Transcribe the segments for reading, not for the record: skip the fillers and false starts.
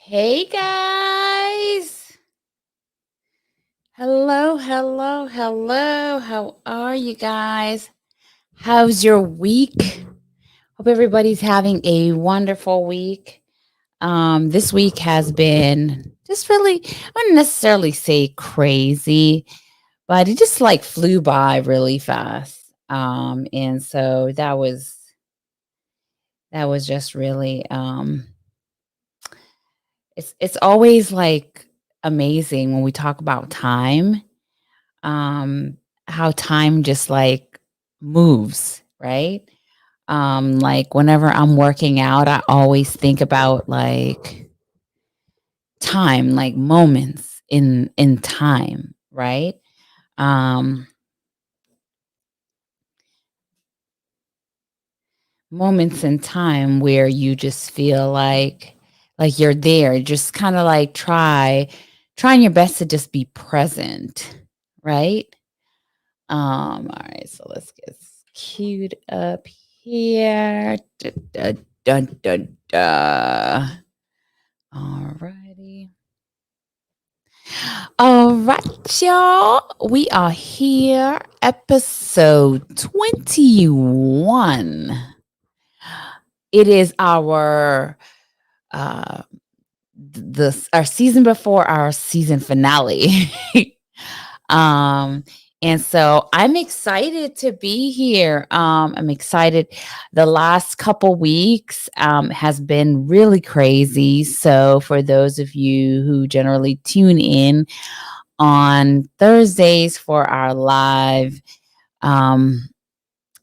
Hey guys. Hello, hello, hello. How are you guys? How's your week? Hope everybody's having a wonderful week. This week has been just really, I wouldn't necessarily say crazy, but it just like flew by really fast. And so that was just really it's always like amazing when we talk about time, um, how time just like moves, right? Like whenever I'm working out, I always think about like time, like moments in time, right? Um, Moments in time where you just feel like you're there, just kind of like trying your best to just be present, right? All right, so let's get queued up here. Dun, dun, dun. All righty. All right, y'all. We are here, episode 21. It is uh our season before our season finale. Um, and so I'm excited to be here. I'm excited. The last couple weeks has been really crazy. So for those of you who generally tune in on Thursdays for our live, um,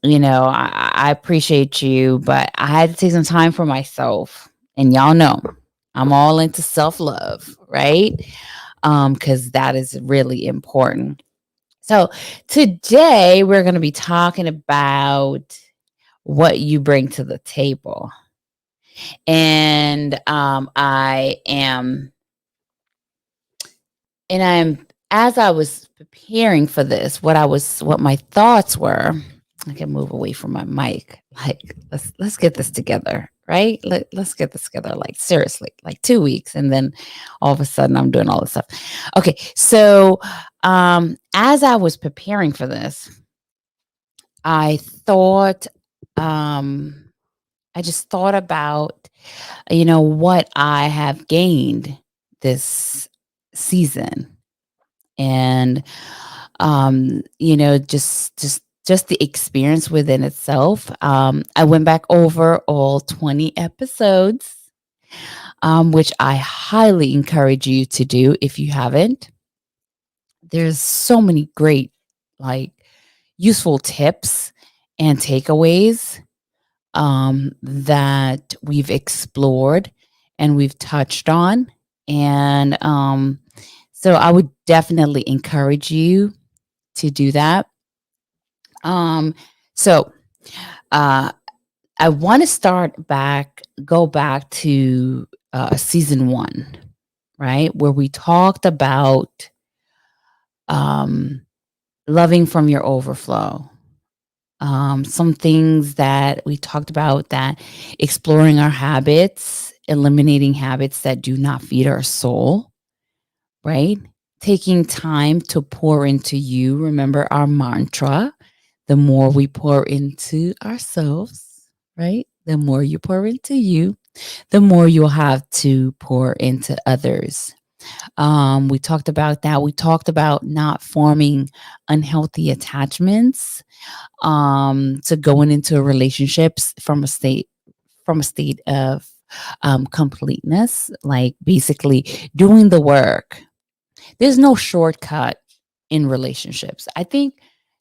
I appreciate you, but I had to take some time for myself. And y'all know I'm all into self love, right? Because that is really important. So today we're going to be talking about what you bring to the table. And I'm as I was preparing for this, what my thoughts were. I can move away from my mic. Like let's get this together, right? Let's get this together. Like seriously, like 2 weeks, and then all of a sudden I'm doing all this stuff. Okay, so as I was preparing for this, I thought, I just thought about, what I have gained this season, and just the experience within itself. I went back over all 20 episodes, which I highly encourage you to do if you haven't. There's so many great, like, useful tips and takeaways that we've explored and we've touched on. And so I would definitely encourage you to do that. Um, so uh, I want to go back to season one, right? Where we talked about um, loving from your overflow. Some things that we talked about, that exploring our habits, eliminating habits that do not feed our soul, right? Taking time to pour into you. Remember our mantra: the more we pour into ourselves, right? The more you pour into you, the more you'll have to pour into others. We talked about that. We talked about not forming unhealthy attachments, to going into relationships from a state of completeness, like basically doing the work. There's no shortcut in relationships. I think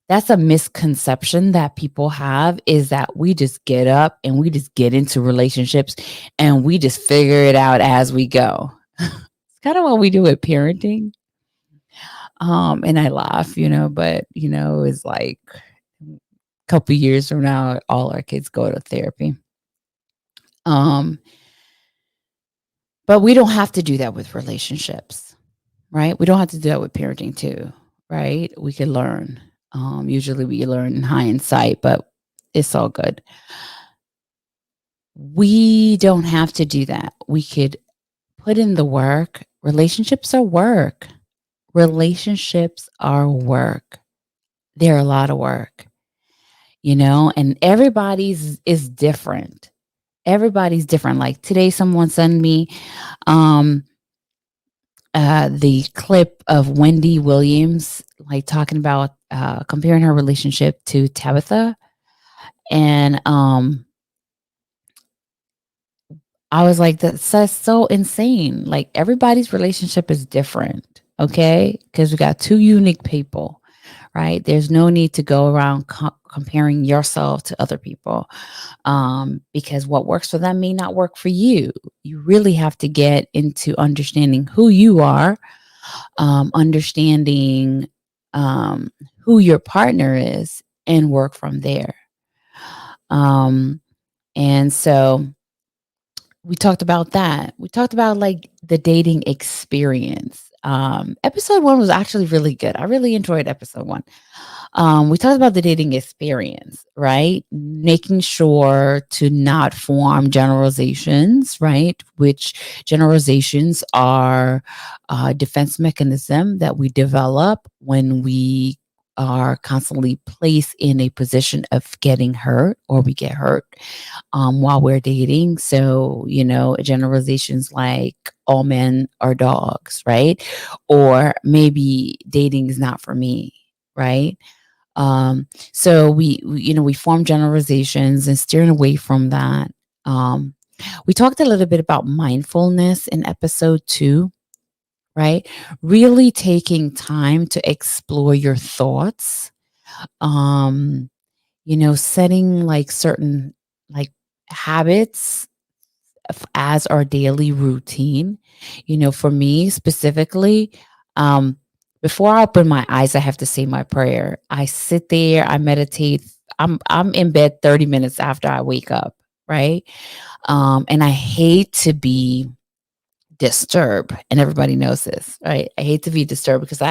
that's a misconception that people have, is that we just get up and we just get into relationships and we just figure it out as we go. It's kind of what we do with parenting. And I laugh, but it's like a couple years from now, all our kids go to therapy. Um, but we don't have to do that with relationships, right? We don't have to do that with parenting too, right? We can learn. Usually we learn in hindsight, but it's all good. We don't have to do that. We could put in the work. Relationships are work. Relationships are work. They're a lot of work, and everybody's is different. Everybody's different. Like today, someone sent me um, the clip of Wendy Williams, like talking about comparing her relationship to Tabitha. And I was like, that's so insane. Like everybody's relationship is different. Okay. Because we got two unique people, right? There's no need to go around comparing yourself to other people, because what works for them may not work for you. You really have to get into understanding who you are, understanding who your partner is, and work from there. Um, and so we talked about that. We talked about like the dating experience. Episode one was actually really good. I really enjoyed episode one. We talked about the dating experience, right? Making sure to not form generalizations, right? Which generalizations are a defense mechanism that we develop when we are constantly placed in a position of getting hurt or we get hurt while we're dating. So, generalizations like all men are dogs, right? Or maybe dating is not for me, right? So we form generalizations and steering away from that. Um, we talked a little bit about mindfulness in episode two, right? Really taking time to explore your thoughts. Um, setting like certain like habits as our daily routine. For me specifically, um, before I open my eyes, I have to say my prayer. I sit there, I meditate. I'm in bed 30 minutes after I wake up, right? And I hate to be disturb, and everybody knows this, right? I hate to be disturbed because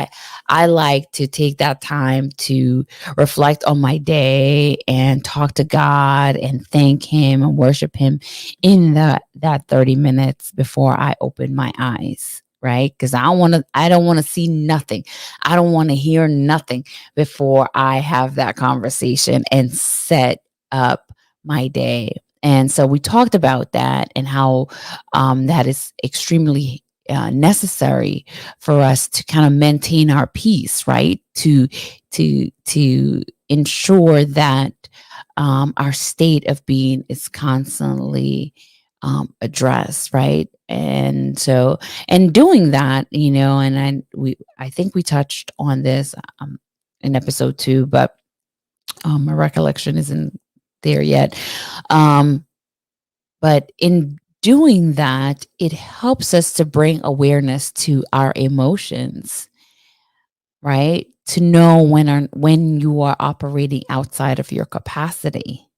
I like to take that time to reflect on my day and talk to God and thank him and worship him in that 30 minutes before I open my eyes, right? Because I don't want to see nothing. I don't want to hear nothing before I have that conversation and set up my day. And so we talked about that and how that is extremely necessary for us to kind of maintain our peace, right? To ensure that our state of being is constantly addressed, right? And so, and doing that, and I think we touched on this in episode two, but my recollection isn't there yet. Um, but in doing that, it helps us to bring awareness to our emotions, right? To know when you are operating outside of your capacity.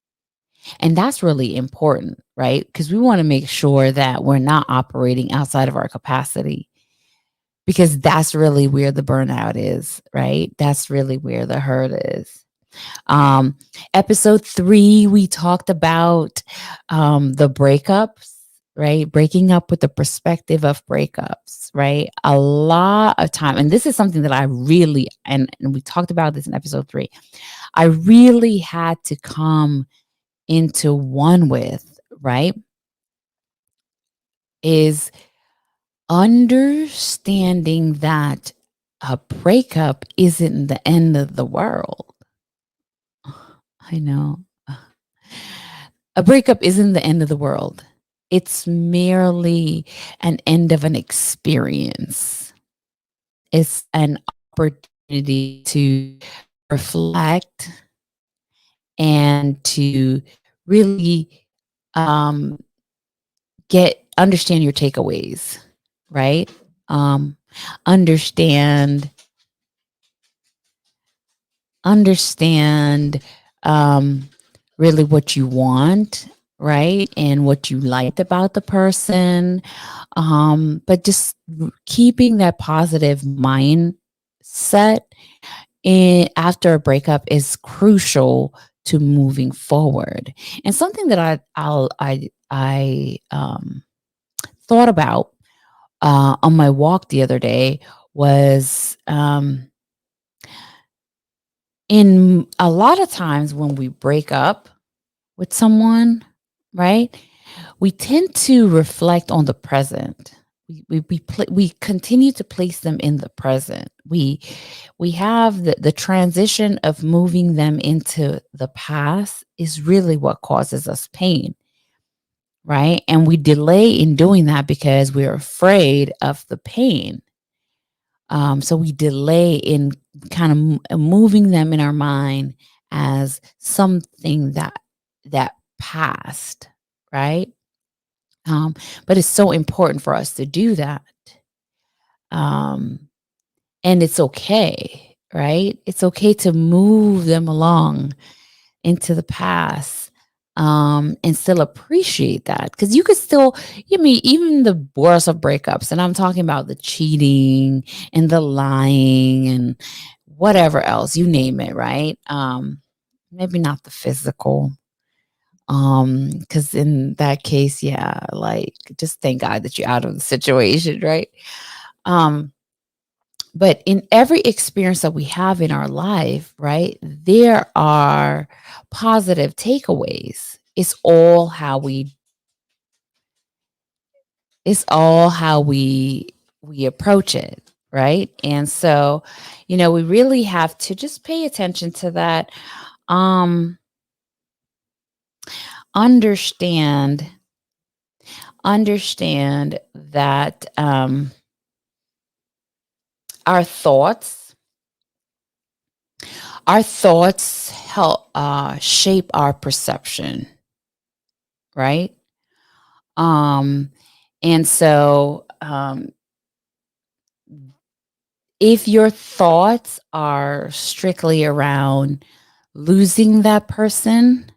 And that's really important, right? Because we want to make sure that we're not operating outside of our capacity, because that's really where the burnout is, right? That's really where the hurt is. Um, Episode three, we talked about the breakups, right? Breaking up with the perspective of breakups, right? A lot of time, and this is something that I really, and we talked about this in episode three, I really had to come into one with, right? Is understanding that a breakup isn't the end of the world. I know. A breakup isn't the end of the world. It's merely an end of an experience. It's an opportunity to reflect and to really um, understand your takeaways, right? Um, understand understand um, really what you want, right? And what you liked about the person. But just keeping that positive mindset after a breakup is crucial to moving forward. And something that I thought about on my walk the other day was, in a lot of times when we break up with someone, right? We tend to reflect on the present. We continue to place them in the present. We have the transition of moving them into the past is really what causes us pain, right? And we delay in doing that because we're afraid of the pain. So we delay in kind of moving them in our mind as something that passed, right? But it's so important for us to do that. Um, and it's okay, right? It's okay to move them along into the past, and still appreciate that, because you could still, I mean, even the worst of breakups, and I'm talking about the cheating and the lying and whatever else, you name it, right? Maybe not the physical, because in that case, yeah, like, just thank God that you're out of the situation, right? Um, but in every experience that we have in our life, right, there are positive takeaways. It's all how we approach it, right? And so, we really have to just pay attention to that. Um, understand understand that, our thoughts our thoughts help shape our perception, right? Um, and so, if your thoughts are strictly around losing that person,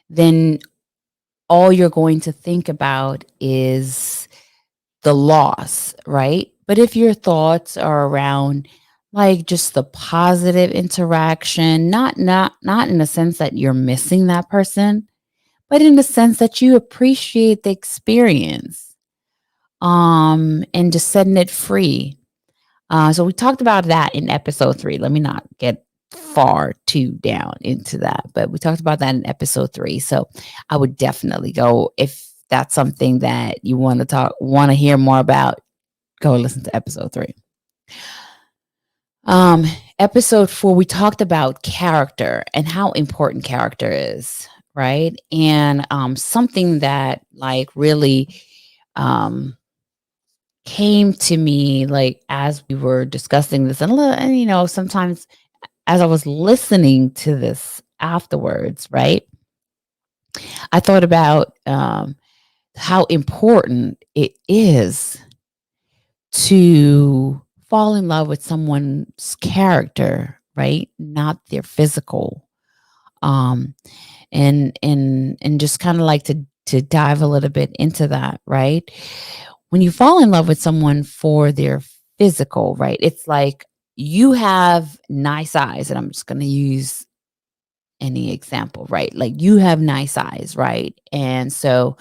then all you're going to think about is the loss, right? But if your thoughts are around, like, just the positive interaction, not in the sense that you're missing that person, but in the sense that you appreciate the experience, and just setting it free. So we talked about that in episode 3. Let me not get far too down into that, but we talked about that in episode 3. So I would definitely go, if that's something that you want to hear more about, go listen to episode 3. Um, Episode 4, we talked about character and how important character is, right? And something that, like, really um came to me, like, as we were discussing this, and sometimes as I was listening to this afterwards, right? I thought about, how important it is to fall in love with someone's character, right? Not their physical. Um, and just kind of like to dive a little bit into that, right? When you fall in love with someone for their physical, right? It's like you have nice eyes, and I'm just going to use any example, right? Like, you have nice eyes, right? And so,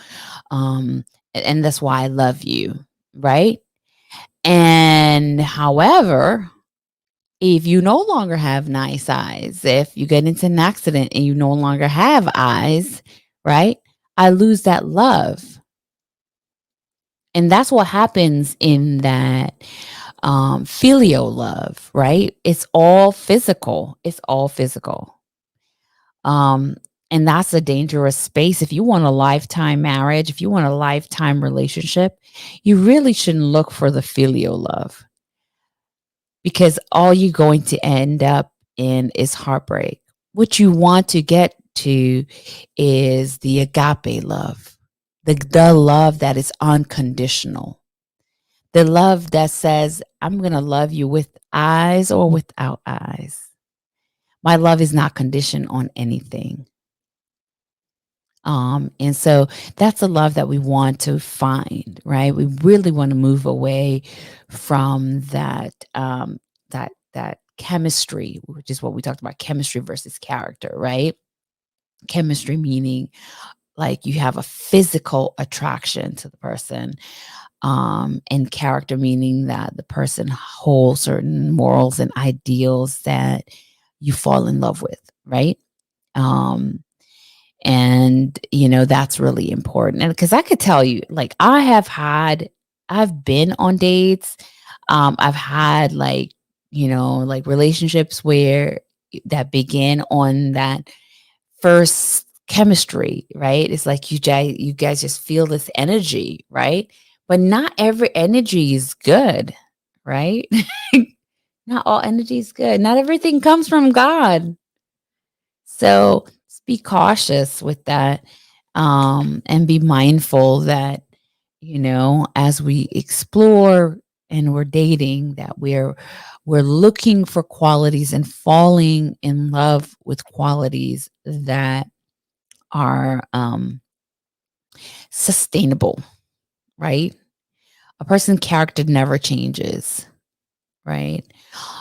and that's why I love you, right? And however, if you no longer have nice eyes, if you get into an accident and you no longer have eyes, right? I lose that love. And that's what happens in that, filial love, right? It's all physical. It's all physical. Um, and that's a dangerous space. If you want a lifetime marriage, if you want a lifetime relationship, you really shouldn't look for the filial love, because all you're going to end up in is heartbreak. What you want to get to is the agape love, the love that is unconditional, the love that says, I'm going to love you with eyes or without eyes. My love is not conditioned on anything. And so that's a love that we want to find, right? We really want to move away from that chemistry, which is what we talked about, chemistry versus character, right? Chemistry meaning, like you have a physical attraction to the person, and character meaning that the person holds certain morals and ideals that you fall in love with, right? Um, and that's really important. And because I could tell you, like I've been on dates. I've had like like relationships where that begin on that first chemistry, right? It's like you guys just feel this energy, right? But not every energy is good, right? Not all energy is good. Not everything comes from God. So just be cautious with that, and be mindful that, as we explore and we're dating, that we're looking for qualities and falling in love with qualities that are sustainable, right? A person's character never changes, right?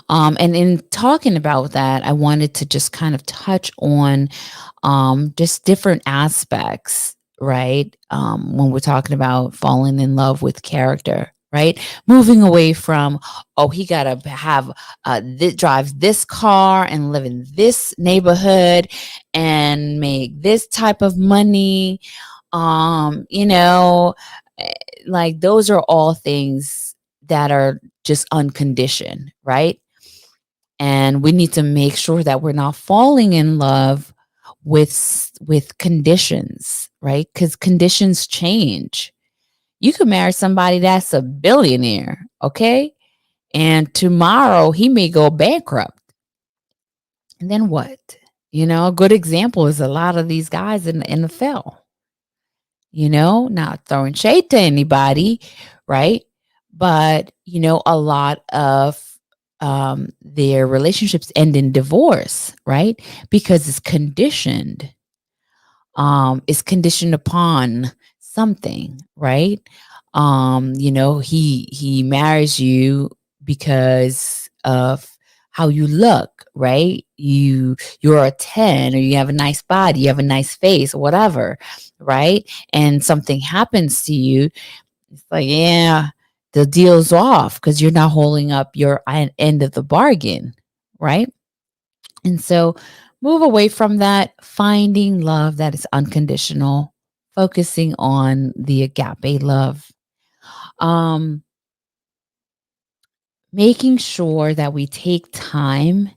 And in talking about that, I wanted to just kind of touch on just different aspects, right? When we're talking about falling in love with character, right? Moving away from, oh, he got to have, drives this car and live in this neighborhood and make this type of money. Um, you know, eh, like those are all things that are just unconditioned, right? And we need to make sure that we're not falling in love with conditions, right? Because conditions change. You could marry somebody that's a billionaire, okay? And tomorrow he may go bankrupt. And then what? A good example is a lot of these guys in the NFL, not throwing shade to anybody, right? But, a lot of their relationships end in divorce, right? Because it's conditioned upon something, right? He marries you because of how you look, right? You're a 10, or you have a nice body, you have a nice face, whatever, right? And something happens to you, it's like, yeah, the deal's off because you're not holding up your end of the bargain, right? And so move away from that, finding love that is unconditional, focusing on the agape love, um, making sure that we take time,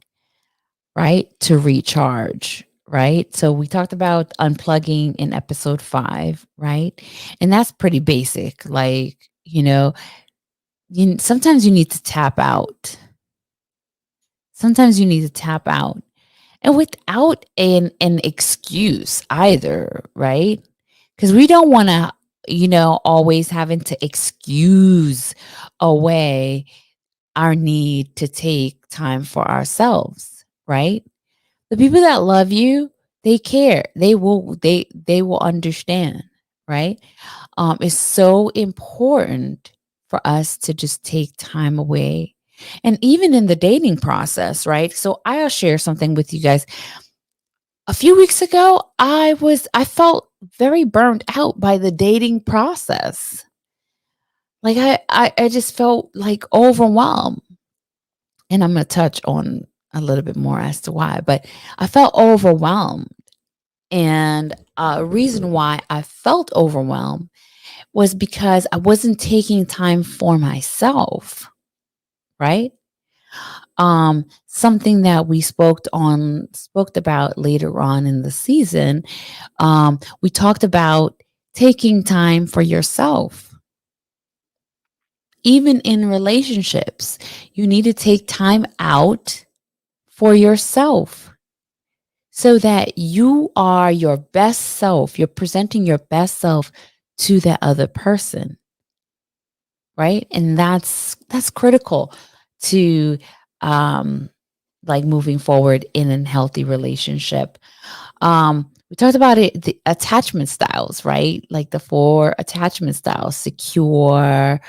right, to recharge. Right. So we talked about unplugging in episode 5, right? And that's pretty basic. Like, sometimes you need to tap out. Sometimes you need to tap out. And without an excuse either, right? Because we don't want to, always having to excuse away our need to take time for ourselves, right? The people that love you, they care. They will understand, right? It's so important for us to just take time away. And even in the dating process, right? So I'll share something with you guys. A few weeks ago, I felt very burned out by the dating process. Like I just felt like overwhelmed. And I'm gonna touch on a little bit more as to why, but I felt overwhelmed. And a reason why I felt overwhelmed was because I wasn't taking time for myself, right? Something that we spoke about later on in the season. We talked about taking time for yourself. Even in relationships, you need to take time out for yourself so that you are your best self. You're presenting your best self to that other person, right? And that's critical to like moving forward in a healthy relationship. We talked about it, the attachment styles, right? Like the 4 attachment styles: secure,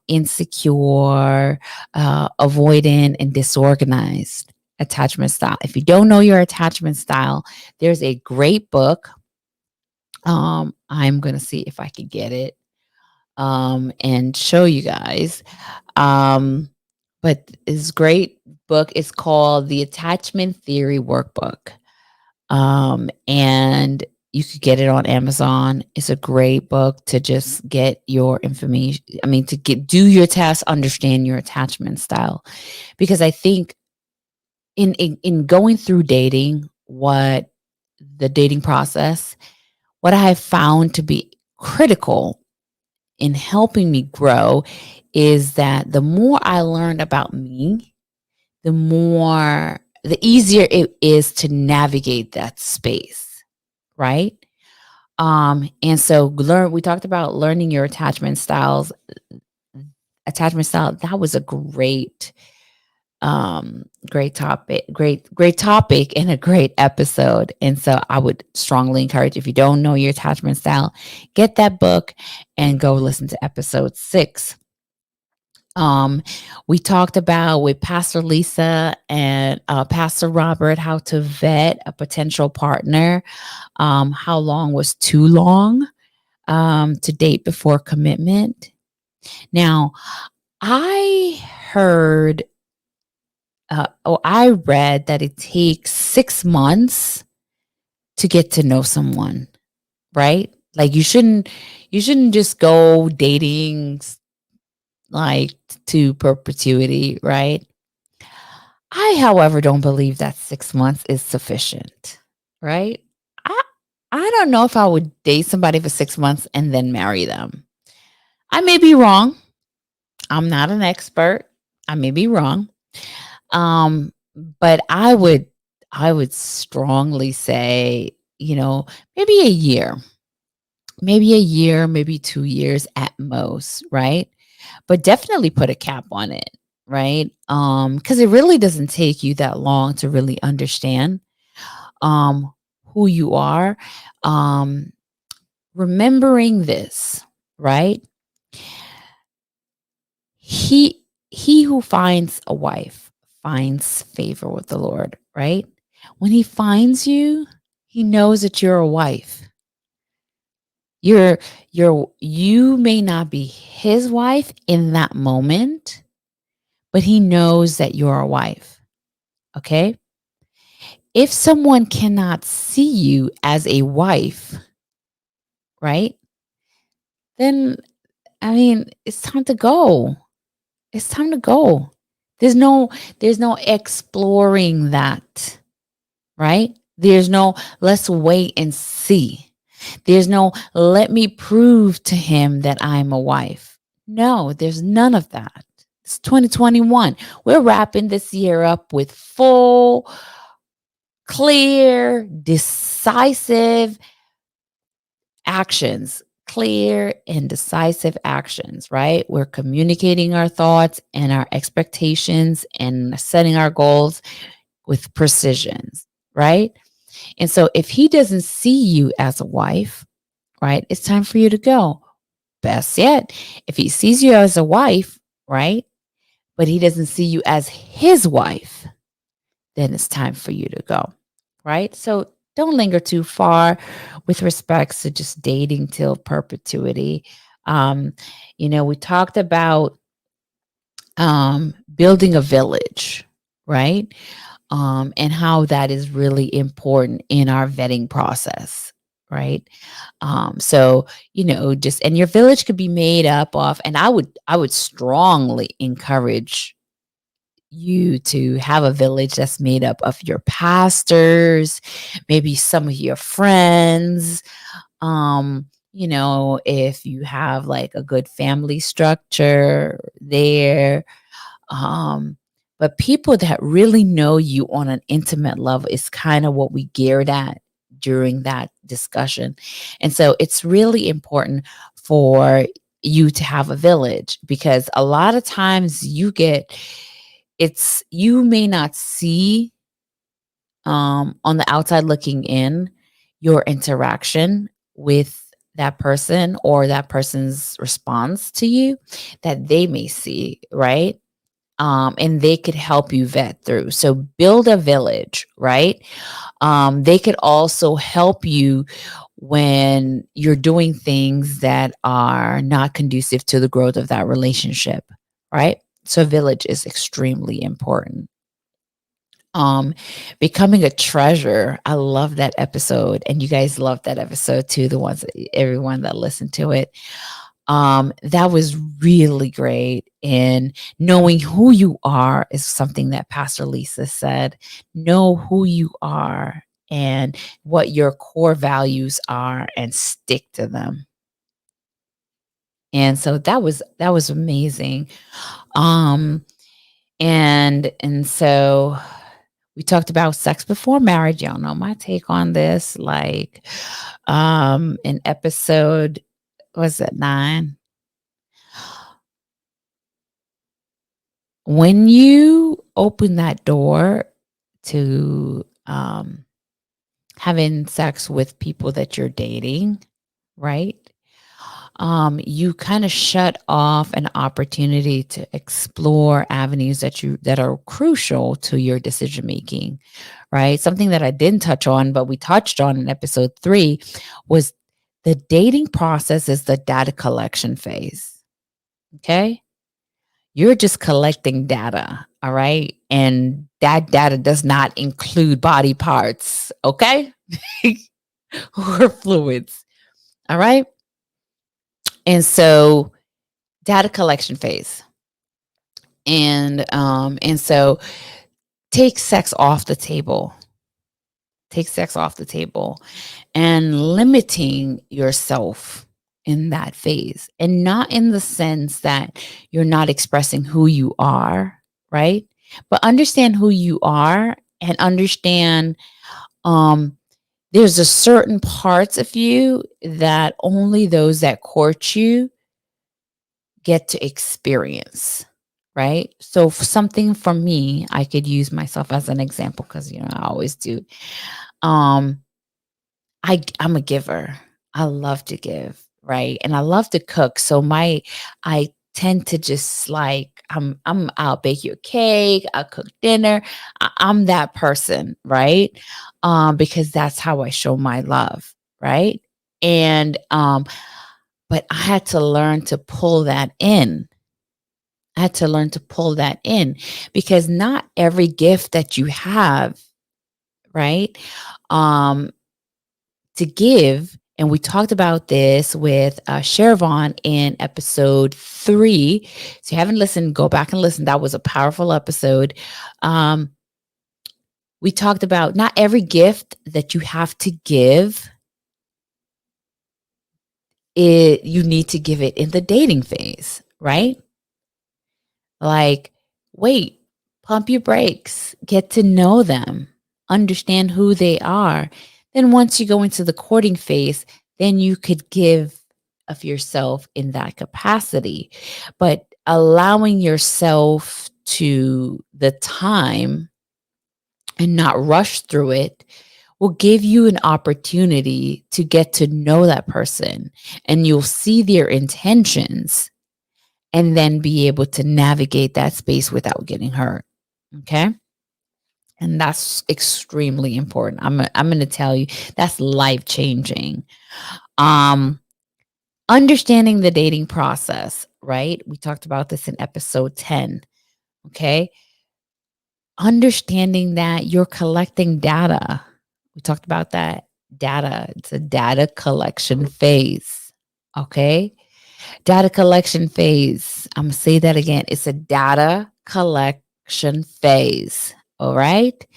insecure, avoidant, and disorganized attachment style. If you don't know your attachment style, there's a great book I'm gonna see if I can get it and show you guys. Um, but it's great book. It's called The Attachment Theory Workbook. And you could get it on Amazon. It's a great book to just get your information. I mean, to do your test, understand your attachment style. Because I think in going through dating, what the dating process, what I have found to be critical in helping me grow is that the more I learn about me, the easier it is to navigate that space, right? And so we talked about learning your attachment style. That was a great topic, great topic and a great episode. And so I would strongly encourage, if you don't know your attachment style, get that book and go listen to episode 6. Um, we talked about with Pastor Lisa and Pastor Robert how to vet a potential partner. How long was too long to date before commitment? Now, I heard, I read that it takes 6 months to get to know someone, right? Like you shouldn't just go dating like to perpetuity, right? I, however, don't believe that 6 months is sufficient, right? I I don't know if I would date somebody for 6 months and then marry them. I may be wrong. I'm not an expert. I may be wrong. Um, but I would strongly say, maybe a year, maybe 2 years at most, right? But definitely put a cap on it, right? Because it really doesn't take you that long to really understand um who you are. Um, remembering this, right? He who finds a wife finds favor with the Lord, right? When he finds you, he knows that you're a wife. You may not be his wife in that moment, but he knows that you're a wife. Okay? If someone cannot see you as a wife, right? Then I mean, it's time to go. It's time to go. There's no there's no exploring that, right? There's no let's wait and see. There's no let me prove to him that I'm a wife. No, there's none of that. It's 2021. We're wrapping this year up with full, clear, decisive actions, clear and decisive actions, right? We're communicating our thoughts and our expectations and setting our goals with precision, right? And so if he doesn't see you as a wife, right, it's time for you to go. Best yet, if he sees you as a wife, right, but he doesn't see you as his wife, then it's time for you to go, right? So don't linger too far with respects to just dating till perpetuity. Um, we talked about building a village, right? And how that is really important in our vetting process, right? So just and your village could be made up of, and I would strongly encourage you to have a village that's made up of your pastors, maybe some of your friends. If you have like a good family structure there, um, but people that really know you on an intimate level is kind of what we geared at during that discussion. And so it's really important for you to have a village, because a lot of times you may not see on the outside looking in your interaction with that person or that person's response to you that they may see, right? And they could help you vet through. So build a village, right? They could also help you when you're doing things that are not conducive to the growth of that relationship, right? So village is extremely important. Um, Becoming a treasure. I love that episode, and you guys love that episode too. The ones, everyone that listened to it. That was really great. And knowing who you are is something that Pastor Lisa said. Know who you are and what your core values are, and stick to them. And so that was amazing. Um, and so we talked about sex before marriage. Y'all know my take on this. Like, in episode, was it 9? When you open that door to having sex with people that you're dating, right? You kind of shut off an opportunity to explore avenues that are crucial to your decision making, right? Something that I didn't touch on, but we touched on in episode 3 was the dating process is the data collection phase. Okay. You're just collecting data. All right. And that data does not include body parts. Okay. Or fluids. All right. And so data collection phase. And so take sex off the table. Take sex off the table and limiting yourself in that phase, and not in the sense that you're not expressing who you are, right? But understand who you are, and understand um there's a certain parts of you that only those that court you get to experience, right? So something for me, I could use myself as an example because I always do. Um I'm a giver. I love to give, right? And I love to cook. So I tend to just like I'll bake you a cake, I'll cook dinner. I'm that person, right? Because that's how I show my love, right? And but I had to learn to pull that in. I had to learn to pull that in, because not every gift that you have, right? Um to give. And we talked about this with Shervon in episode 3. So you haven't listened, go back and listen. That was a powerful episode. Um, we talked about not every gift that you have to give, you need to give it in the dating phase, right? Like, wait, pump your brakes, get to know them, understand who they are. Then once you go into the courting phase, then you could give of yourself in that capacity. But allowing yourself to the time and not rush through it will give you an opportunity to get to know that person, and you'll see their intentions, and then be able to navigate that space without getting hurt. Okay. And that's extremely important. I'm going to tell you that's life changing. Um, Understanding the dating process, right? We talked about this in episode 10. Okay. Understanding that you're collecting data. We talked about that data. It's a data collection phase. Okay. Data collection phase. I'm going to say that again. It's a data collection phase. All right.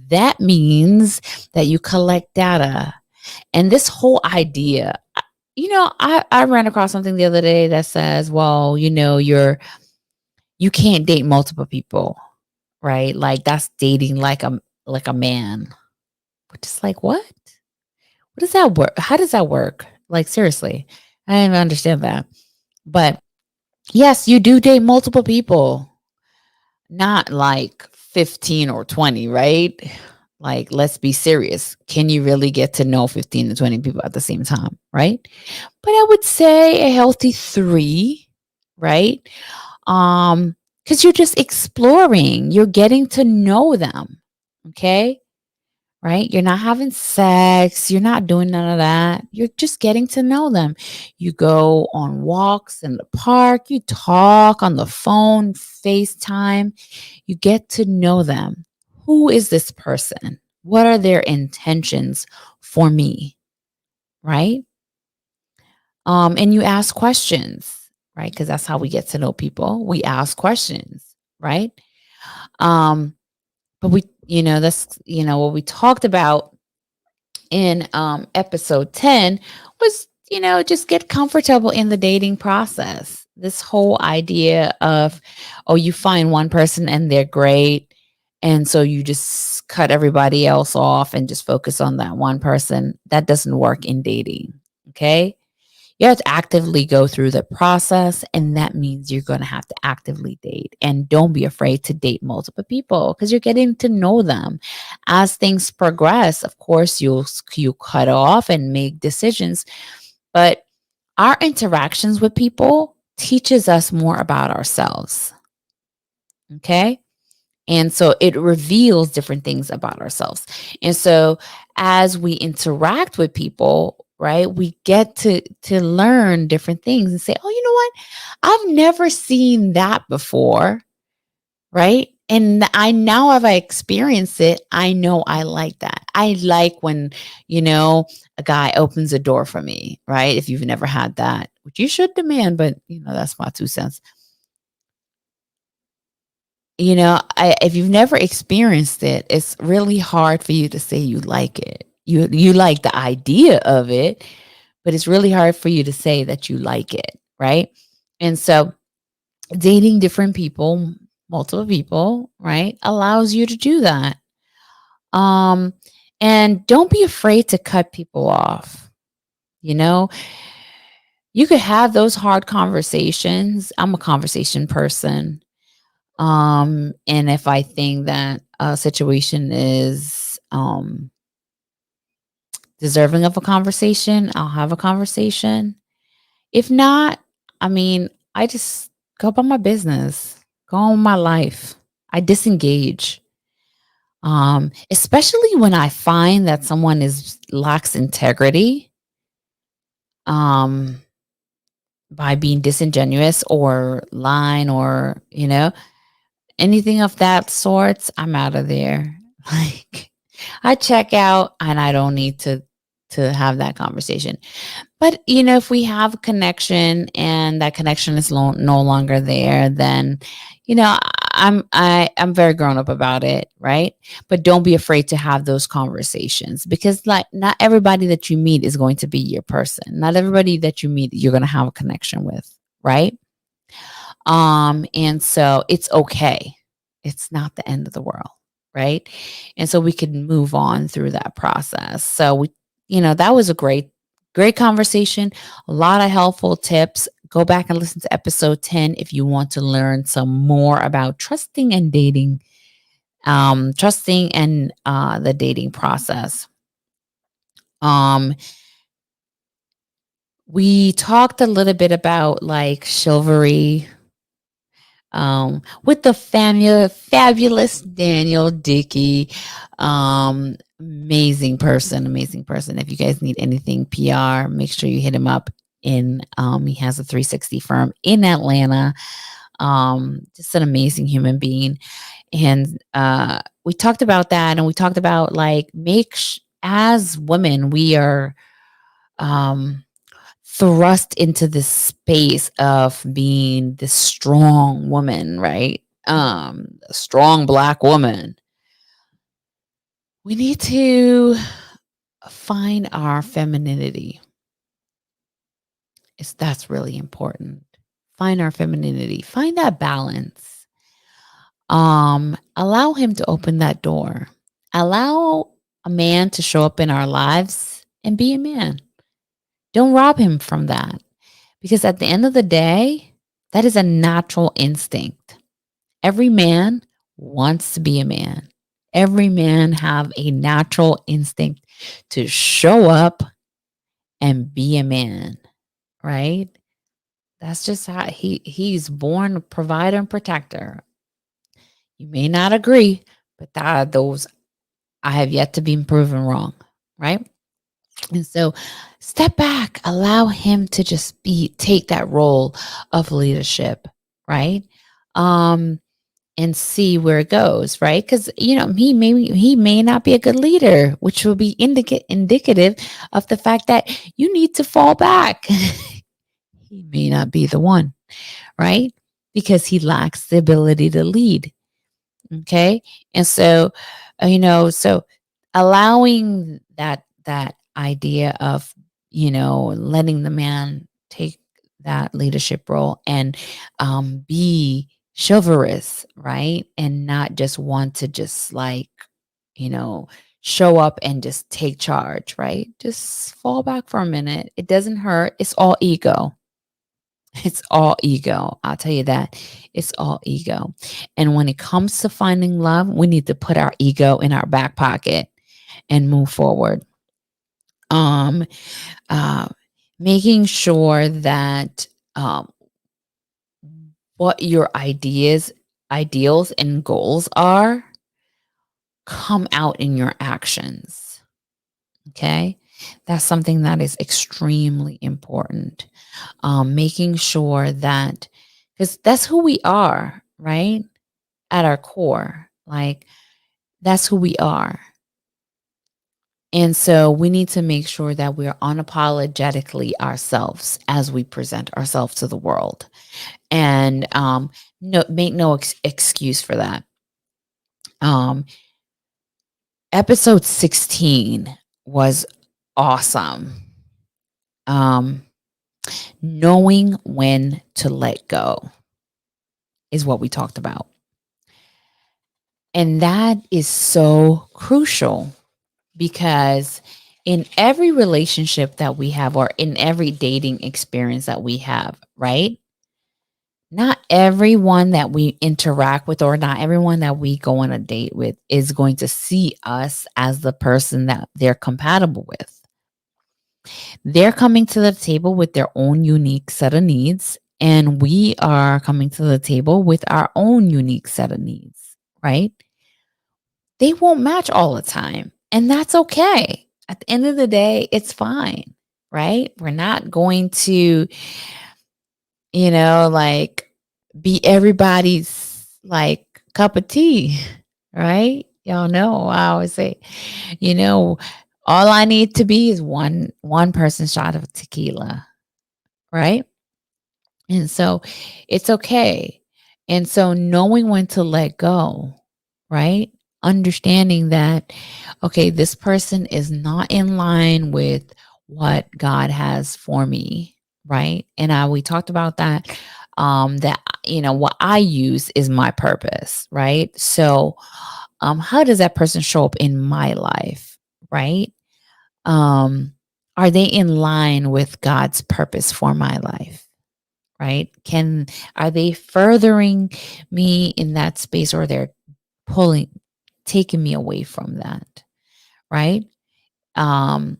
That means that you collect data. And this whole idea, I ran across something the other day that says, well, you can't date multiple people, right? Like that's dating like a man. But it's like, what? What does that work? How does that work? Like seriously. I didn't even understand that. But yes, you do date multiple people, not like 15 or 20, right? Like, let's be serious. Can you really get to know 15 to 20 people at the same time, right? But I would say a healthy 3, right? Because you're just exploring, you're getting to know them, okay? right? You're not having sex, you're not doing none of that. You're just getting to know them. You go on walks in the park, you talk on the phone, FaceTime, you get to know them. Who is this person? What are their intentions for me, right? And you ask questions, right? Because that's how we get to know people. We ask questions, right? Um, but that's what we talked about in episode 10 was, just get comfortable in the dating process. This whole idea of, oh, you find one person and they're great. And so you just cut everybody else off and just focus on that one person. That doesn't work in dating. Okay. You have to actively go through the process, and that means you're going to have to actively date. And don't be afraid to date multiple people because you're getting to know them. As things progress, of course, you cut off and make decisions, but our interactions with people teaches us more about ourselves. Okay? And so it reveals different things about ourselves. And so as we interact with people, right, we get to learn different things and say, "Oh, you know what? I've never seen that before." Right? And I now have I experienced it, I know I like that. I like when, a guy opens a door for me, right? If you've never had that, which you should demand, but that's my 2 cents. If you've never experienced it, it's really hard for you to say you like it. You like the idea of it, but it's really hard for you to say that you like it, right? And so dating different people, multiple people, right, allows you to do that. Um and don't be afraid to cut people off. You know, you could have those hard conversations. I'm a conversation person. And if I think that a situation is deserving of a conversation, I'll have a conversation. If not, I mean, I just go about my business, go on with my life. I disengage. Especially when I find that someone is lacks integrity, um, by being disingenuous or lying or, anything of that sorts, I'm out of there. Like, I check out and I don't need to have that conversation. But, if we have a connection and that connection is no longer there, then, I'm very grown up about it, right? But don't be afraid to have those conversations because like not everybody that you meet is going to be your person. Not everybody that you meet you're going to have a connection with, right? And so it's okay. It's not the end of the world, right? And so we can move on through that process. So that was a great conversation, a lot of helpful tips. Go back and listen to episode 10 if you want to learn some more about trusting and dating, trusting and the dating process. Um, we talked a little bit about like chivalry, with the fabulous Daniel Dickey. Amazing person. If you guys need anything PR, make sure you hit him up. He has a 360 firm in Atlanta. Just an amazing human being. And we talked about that, and we talked about like as women, we are um thrust into this space of being this strong woman, right? A strong black woman. We need to find our femininity. That's really important. Find our femininity. Find that balance. Allow him to open that door. Allow a man to show up in our lives and be a man. Don't rob him from that. Because at the end of the day, that is a natural instinct. Every man wants to be a man. Every man have a natural instinct to show up and be a man, right? That's just how he's born a provider and protector. You may not agree, but those I have yet to be proven wrong, right? And so step back, allow him to just take that role of leadership, right? Um, and see where it goes, right? Because he may not be a good leader, which will be indicative of the fact that you need to fall back. He may not be the one, right? Because he lacks the ability to lead. Okay. And so, so allowing that idea of, letting the man take that leadership role and be chivalrous, right? And not just want to just like, you know, show up and just take charge, right? Just fall back for a minute. It doesn't hurt. It's all ego. It's all ego. I'll tell you that. It's all ego. And when it comes to finding love, we need to put our ego in our back pocket and move forward. Um, uh, Making sure that what your ideals, and goals are come out in your actions. Okay. That's something that is extremely important. Making sure that, because that's who we are, right? At our core, like that's who we are. And so we need to make sure that we're unapologetically ourselves as we present ourselves to the world, and make no excuse for that. Um, Episode 16 was awesome. Um, Knowing when to let go is what we talked about. And that is so crucial because in every relationship that we have, or in every dating experience that we have, right? Not everyone that we interact with, or not everyone that we go on a date with, is going to see us as the person that they're compatible with. They're coming to the table with their own unique set of needs, and we are coming to the table with our own unique set of needs, right? They won't match all the time, and that's okay. At the end of the day, it's fine, right? We're not going to, like, be everybody's like cup of tea, right? Y'all know I always say, you know, all I need to be is one person's shot of tequila, right? And so it's okay. And so knowing when to let go, right? Understanding that, okay, this person is not in line with what God has for me, right? And we talked about that. That what I use is my purpose, right? So, how does that person show up in my life, right? Um, are they in line with God's purpose for my life? Right? Are they furthering me in that space, or they're taking me away from that? Right? Um,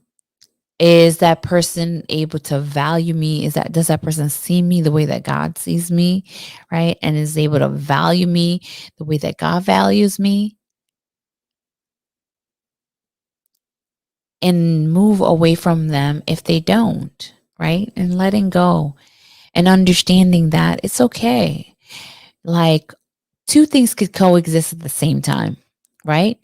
is that person able to value me? Does that person see me the way that God sees me? Right? And is able to value me the way that God values me? And move away from them if they don't, right? And letting go and understanding that it's okay. Like, two things could coexist at the same time, right?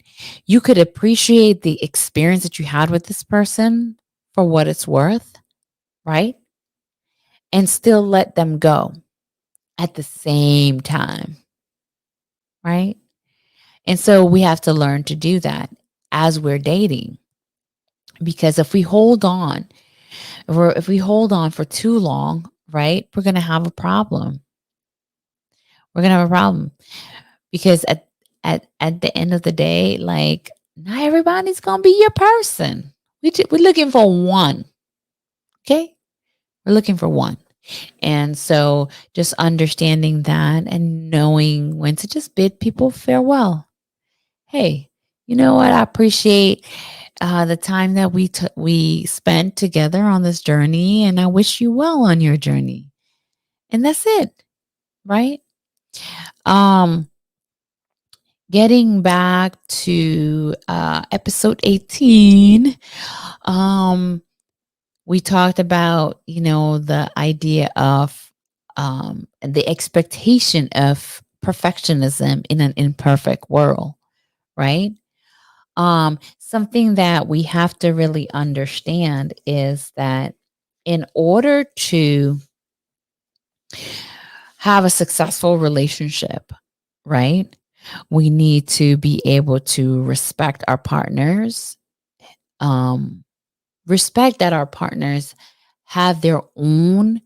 You could appreciate the experience that you had with this person for what it's worth, right? And still let them go at the same time, right? And so we have to learn to do that as we're dating. Because if we hold on, or if we hold on for too long, right, we're going to have a problem. We're going to have a problem because at the end of the day, like, not everybody's gonna be your person. We're looking for one. Okay, we're looking for one. And so just understanding that and knowing when to just bid people farewell. Hey, you know what? I appreciate the time that we spent together on this journey, and I wish you well on your journey. And that's it, right? Um, getting back to episode 18, um, we talked about, the idea of the expectation of perfectionism in an imperfect world, right? Something that we have to really understand is that in order to have a successful relationship, right? We need to be able to respect our partners, um, respect that our partners have their own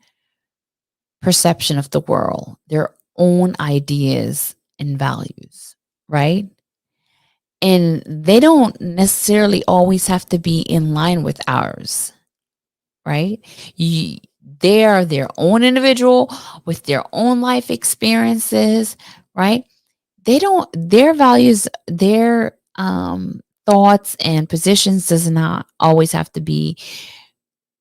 perception of the world, their own ideas and values, right? And they don't necessarily always have to be in line with ours, right? You, they are their own individual with their own life experiences, right? Their values, their thoughts and positions does not always have to be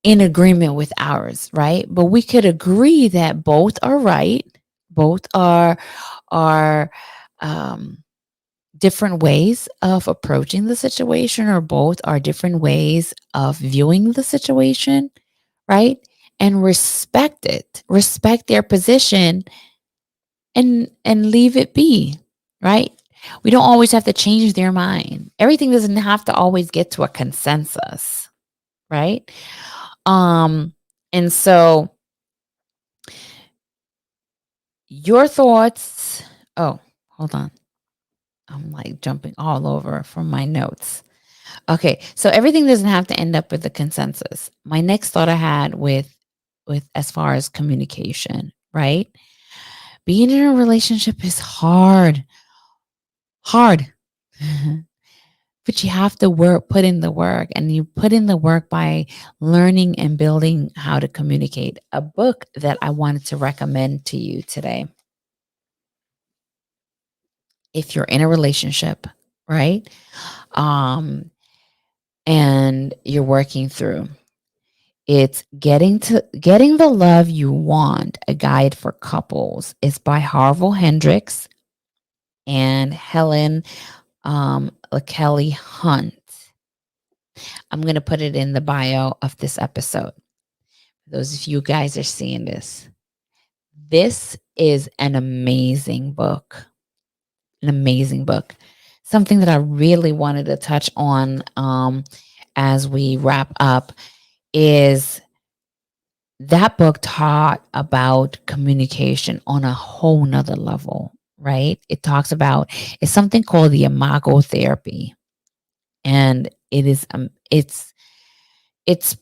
in agreement with ours, right? But we could agree that both are right, both are um different ways of approaching the situation, or both are different ways of viewing the situation, right? And respect it, respect their position, and leave it be, right? We don't always have to change their mind. Everything doesn't have to always get to a consensus, right? Um and so your thoughts, oh, hold on. I'm like jumping all over from my notes. Okay, so everything doesn't have to end up with a consensus. My next thought I had with as far as communication, right? Being in a relationship is hard. Hard. But you have to put in the work, and you put in the work by learning and building how to communicate. A book that I wanted to recommend to you today, if you're in a relationship, right? Um and you're working through, it's Getting the Love You Want, a guide for couples. It's by Harville Hendrix and Helen Kelly Hunt. I'm going to put it in the bio of this episode. Those of you guys are seeing this. This is an amazing book. An amazing book. Something that I really wanted to touch on as we wrap up is that book taught about communication on a whole nother level, right? It's something called the imago therapy. And it's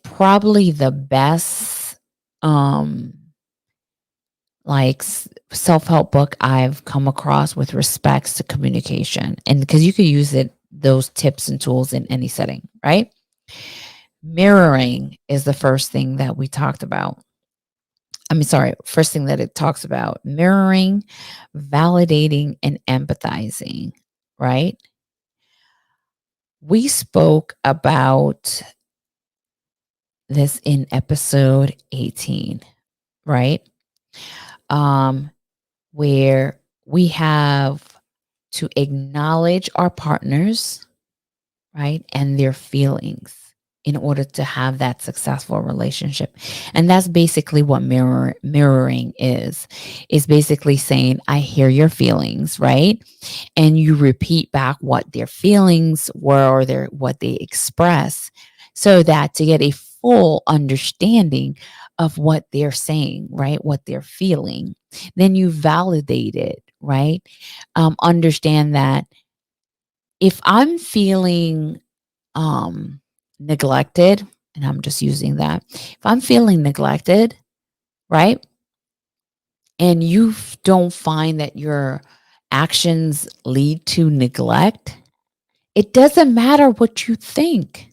probably the best um like self-help book I've come across with respects to communication. And because you could use those tips and tools in any setting, right? Mirroring is the first thing that we talked about. First thing that it talks about: mirroring, validating, and empathizing, right? We spoke about this in episode 18, right? Um, where we have to acknowledge our partners, right? And their feelings in order to have that successful relationship. And that's basically what mirroring is basically saying, I hear your feelings, right? And you repeat back what their feelings were, or what they express, so that to get a full understanding of what they're saying, right? What they're feeling. Then you validate it, right? Understand that if I'm feeling neglected, and I'm just using that, if I'm feeling neglected, right? And you don't find that your actions lead to neglect, it doesn't matter what you think,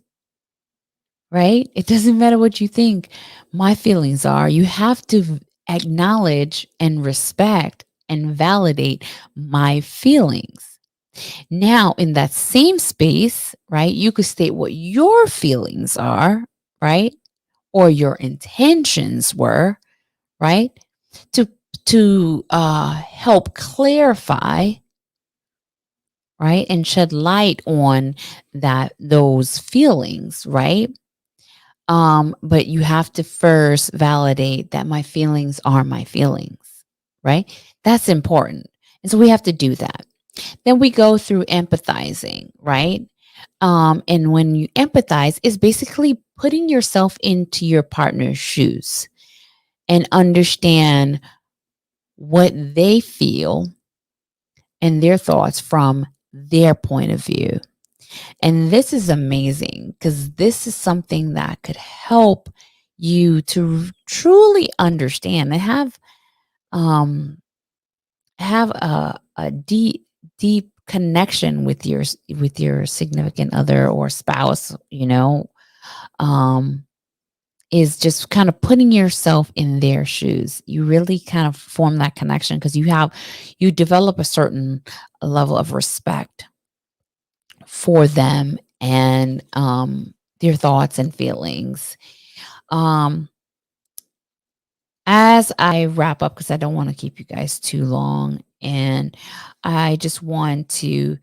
right? It doesn't matter what you think my feelings are. You have to acknowledge and respect and validate my feelings. Now, in that same space, right, you could state what your feelings are, right? Or your intentions were, right? To help clarify right? And shed light on those feelings, right? But you have to first validate that my feelings are my feelings, right? That's important. And so we have to do that. Then we go through empathizing, right? And when you empathize, is basically putting yourself into your partner's shoes and understand what they feel and their thoughts from their point of view. And this is amazing because this is something that could help you to truly understand and um have a deep connection with your significant other or spouse, um is just kind of putting yourself in their shoes. You really kind of form that connection because you develop a certain level of respect for them and their thoughts and feelings. Um, as I wrap up, because I don't want to keep you guys too long, and I just want to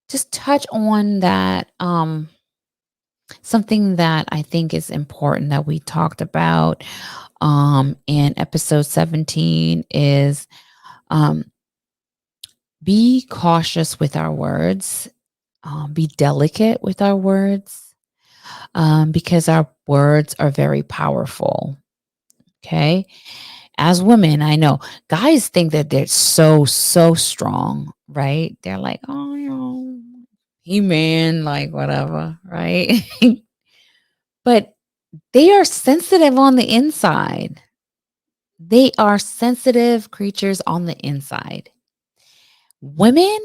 just touch on that something that I think is important that we talked about in episode 17 is um, be cautious with our words, be delicate with our words, because our words are very powerful. Okay. As women, I know guys think that they're so strong, right? They're like, oh, he man, like whatever, right? But they are sensitive on the inside. They are sensitive creatures on the inside. Women,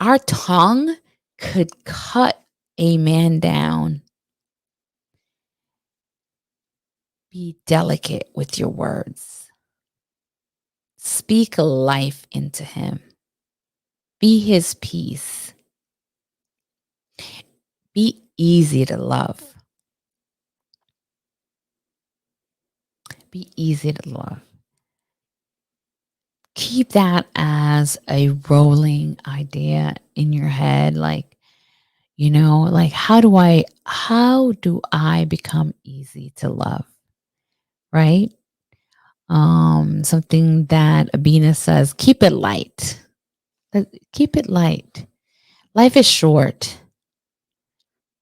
our tongue could cut a man down. Be delicate with your words. Speak life into him. Be his peace. Be easy to love. Be easy to love. Keep that as a rolling idea in your head. Like, like how do I become easy to love? Right? Something that Abina says, keep it light. Keep it light. Life is short.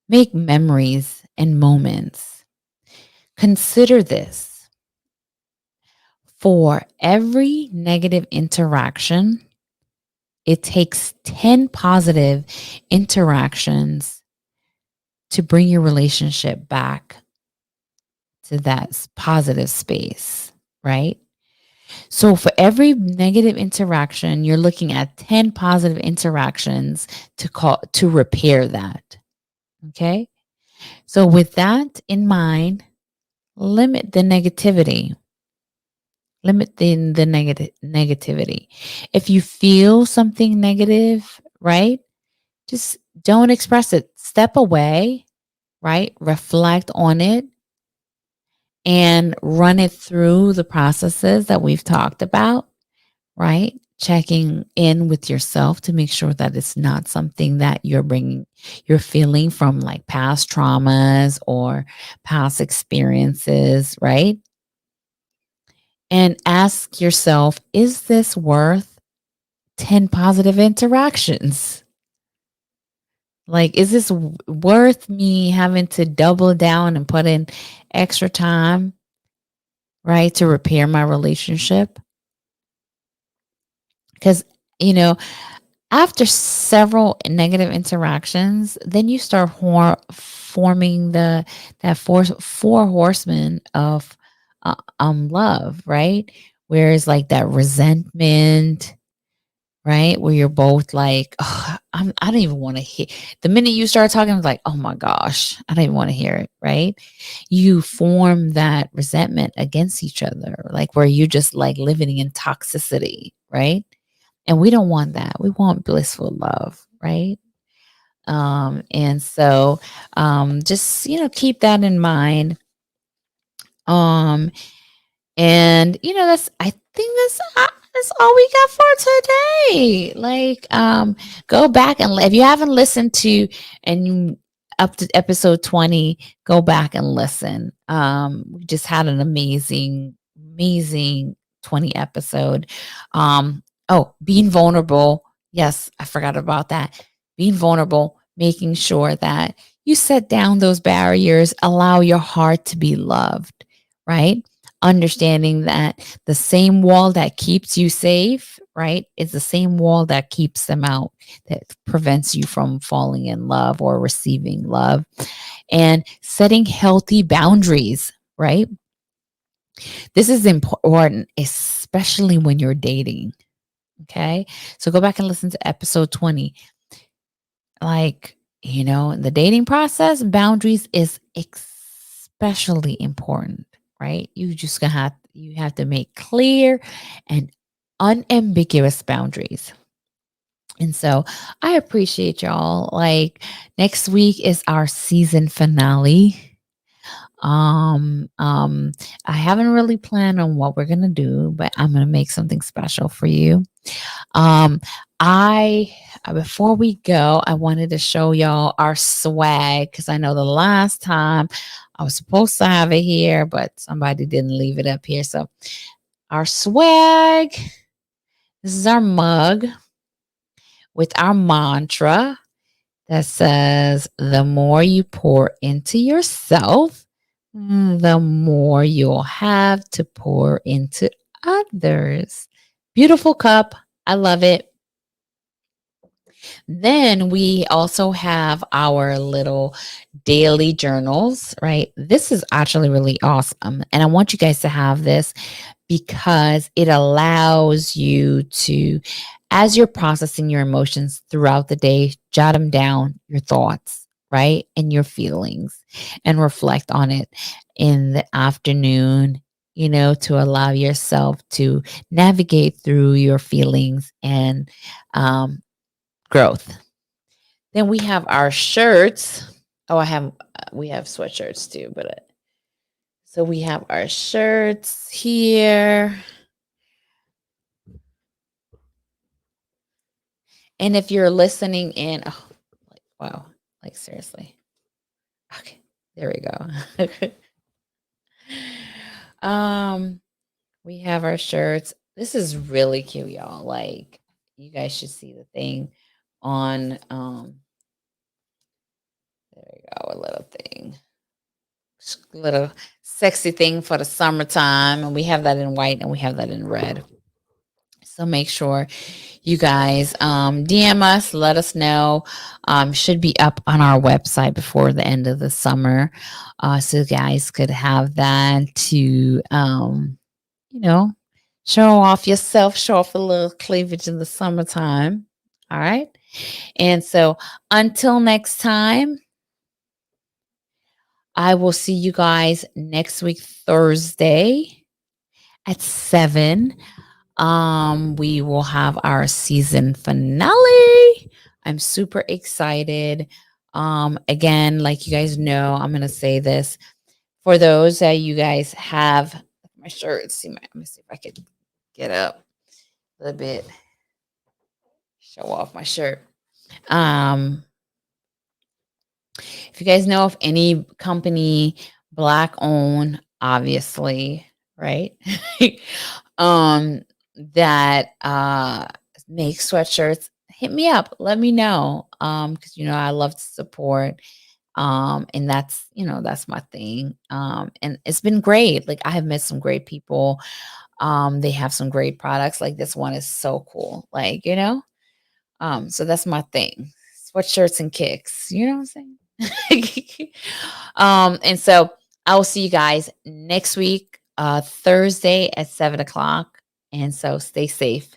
Make memories and moments. Consider this: for every negative interaction, it takes 10 positive interactions to bring your relationship back to that positive space, right? So for every negative interaction, you're looking at 10 positive interactions to repair that. Okay? So with that in mind, limit the negativity. Limit the negativity. If you feel something negative, right? Just don't express it. Step away, right? Reflect on it and run it through the processes that we've talked about, right? Checking in with yourself to make sure that it's not something that you're feeling from like past traumas or past experiences, right? And ask yourself, is this worth 10 positive interactions? Like, is this worth me having to double down and put in extra time, right, to repair my relationship? Because, you know, after several negative interactions, then you start forming that four horsemen of love, right? Whereas like that resentment, right? Where you're both like, oh, I don't even want to hear. The minute you start talking, it's like, oh my gosh, I don't even want to hear it, right? You form that resentment against each other, like where you're just like living in toxicity, right? And we don't want that. We want blissful love, right? And so just keep that in mind. Um, and that's I think that's That's all we got for today. Like, go back and if you haven't listened to and you up to episode 20, go back and listen. We just had an amazing 20 episode. Oh, being vulnerable. Yes, I forgot about that. Being vulnerable, making sure that you set down those barriers, allow your heart to be loved, right? Understanding that the same wall that keeps you safe, right, is the same wall that keeps them out, that prevents you from falling in love or receiving love, and setting healthy boundaries, right? This is important, especially when you're dating. Okay. So go back and listen to episode 20. Like, the dating process, boundaries is especially important, right? You have to make clear and unambiguous boundaries. And so I appreciate y'all. Like, next week is our season finale. I haven't really planned on what we're gonna do, but I'm gonna make something special for you. Um, I Before we go, I wanted to show y'all our swag because I know the last time I was supposed to have it here, but somebody didn't leave it up here. So our swag. This is our mug with our mantra that says, the more you pour into yourself, the more you'll have to pour into others. Beautiful cup. I love it. Then we also have our little daily journals, right? This is actually really awesome. And I want you guys to have this because it allows you to, as you're processing your emotions throughout the day, jot them down, your thoughts, right? And your feelings, and reflect on it in the afternoon, to allow yourself to navigate through your feelings and growth. Then we have our shirts. Oh, we have sweatshirts too, but so we have our shirts here. And if you're listening in, oh, wow, seriously. Okay, there we go. We have our shirts. This is really cute, y'all. Like, you guys should see the thing on there we go, a little thing. Little sexy thing for the summertime. And we have that in white and we have that in red. So make sure you guys DM us, let us know. Should be up on our website before the end of the summer. So you guys could have that to, show off yourself, show off a little cleavage in the summertime. All right. And so until next time, I will see you guys next week, Thursday at 7. We will have our season finale. I'm super excited. Again, like you guys know, I'm gonna say this for those that you guys have my shirt. Let me see if I could get up a little bit, show off my shirt. If you guys know of any company, Black owned, obviously, right? That makes sweatshirts, hit me up. Let me know. Because I love to support. And that's my thing. And it's been great. Like, I have met some great people. They have some great products. Like, this one is so cool. Like, so that's my thing. Sweatshirts and kicks. You know what I'm saying? And so I will see you guys next week, Thursday at 7 o'clock. And so stay safe.